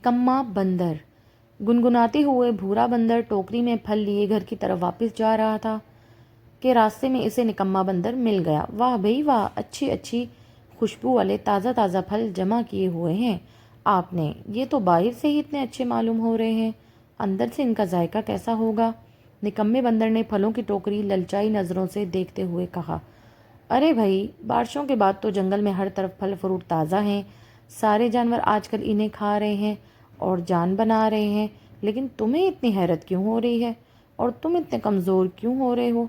نکما بندر۔ گنگناتے ہوئے بھورا بندر ٹوکری میں پھل لیے گھر کی طرف واپس جا رہا تھا کہ راستے میں اسے نکما بندر مل گیا۔ واہ بھئی واہ، اچھی اچھی خوشبو والے تازہ تازہ پھل جمع کیے ہوئے ہیں آپ نے، یہ تو باہر سے ہی اتنے اچھے معلوم ہو رہے ہیں، اندر سے ان کا ذائقہ کیسا ہوگا؟ نکمے بندر نے پھلوں کی ٹوکری للچائی نظروں سے دیکھتے ہوئے کہا، ارے بھائی، بارشوں کے بعد تو جنگل میں ہر طرف پھل فروٹ تازہ ہیں، سارے جانور آج کل انہیں کھا رہے ہیں اور جان بنا رہے ہیں، لیکن تمہیں اتنی حیرت کیوں ہو رہی ہے اور تم اتنے کمزور کیوں ہو رہے ہو؟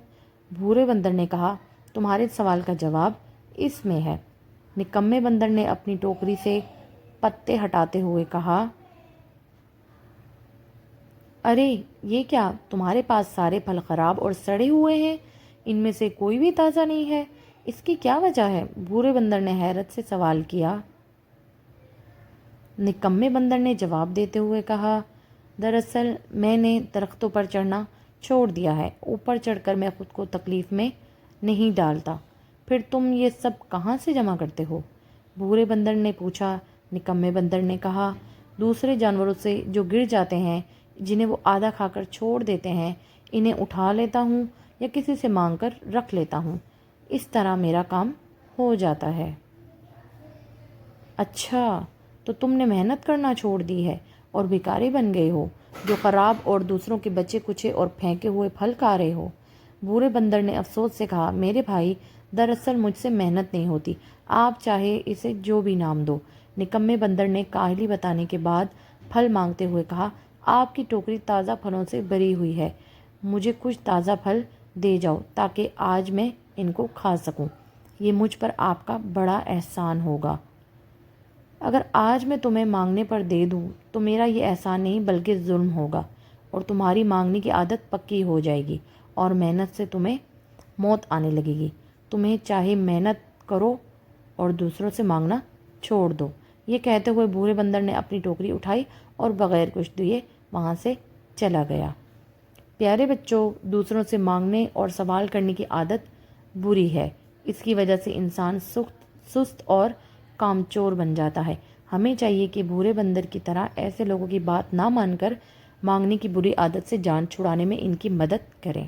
بھورے بندر نے کہا، تمہارے سوال کا جواب اس میں ہے۔ نکمے بندر نے اپنی ٹوکری سے پتے ہٹاتے ہوئے کہا، ارے یہ کیا، تمہارے پاس سارے پھل خراب اور سڑے ہوئے ہیں، ان میں سے کوئی بھی تازہ نہیں ہے، اس کی کیا وجہ ہے؟ بھورے بندر نے حیرت سے سوال کیا۔ نکمے بندر نے جواب دیتے ہوئے کہا، دراصل میں نے درختوں پر چڑھنا چھوڑ دیا ہے، اوپر چڑھ کر میں خود کو تکلیف میں نہیں ڈالتا۔ پھر تم یہ سب کہاں سے جمع کرتے ہو؟ بھورے بندر نے پوچھا۔ نکمے بندر نے کہا، دوسرے جانوروں سے جو گر جاتے ہیں، جنہیں وہ آدھا کھا کر چھوڑ دیتے ہیں، انہیں اٹھا لیتا ہوں یا کسی سے مانگ کر رکھ لیتا ہوں، اس طرح میرا کام ہو جاتا ہے۔ اچھا، تو تم نے محنت کرنا چھوڑ دی ہے اور بھکاری بن گئے ہو، جو خراب اور دوسروں کے بچے کچے اور پھینکے ہوئے پھل کھا رہے ہو۔ بھورے بندر نے افسوس سے کہا، میرے بھائی، دراصل مجھ سے محنت نہیں ہوتی، آپ چاہے اسے جو بھی نام دو۔ نکمے بندر نے کاہلی بتانے کے بعد پھل مانگتے ہوئے کہا، آپ کی ٹوکری تازہ پھلوں سے بھری ہوئی ہے، مجھے کچھ تازہ پھل دے جاؤ تاکہ آج میں ان کو کھا سکوں، یہ مجھ پر آپ کا بڑا احسان ہوگا۔ اگر آج میں تمہیں مانگنے پر دے دوں تو میرا یہ احسان نہیں بلکہ ظلم ہوگا، اور تمہاری مانگنے کی عادت پکی ہو جائے گی اور محنت سے تمہیں موت آنے لگے گی۔ تمہیں چاہے محنت کرو اور دوسروں سے مانگنا چھوڑ دو۔ یہ کہتے ہوئے بھورے بندر نے اپنی ٹوکری اٹھائی اور بغیر کچھ دیے وہاں سے چلا گیا۔ پیارے بچوں، دوسروں سے مانگنے اور سوال کرنے کی عادت بری ہے، اس کی وجہ سے انسان سست اور کامچور بن جاتا ہے۔ ہمیں چاہیے کہ بھورے بندر کی طرح ایسے لوگوں کی بات نہ مان کر مانگنے کی بری عادت سے جان چھڑانے میں ان کی مدد کریں۔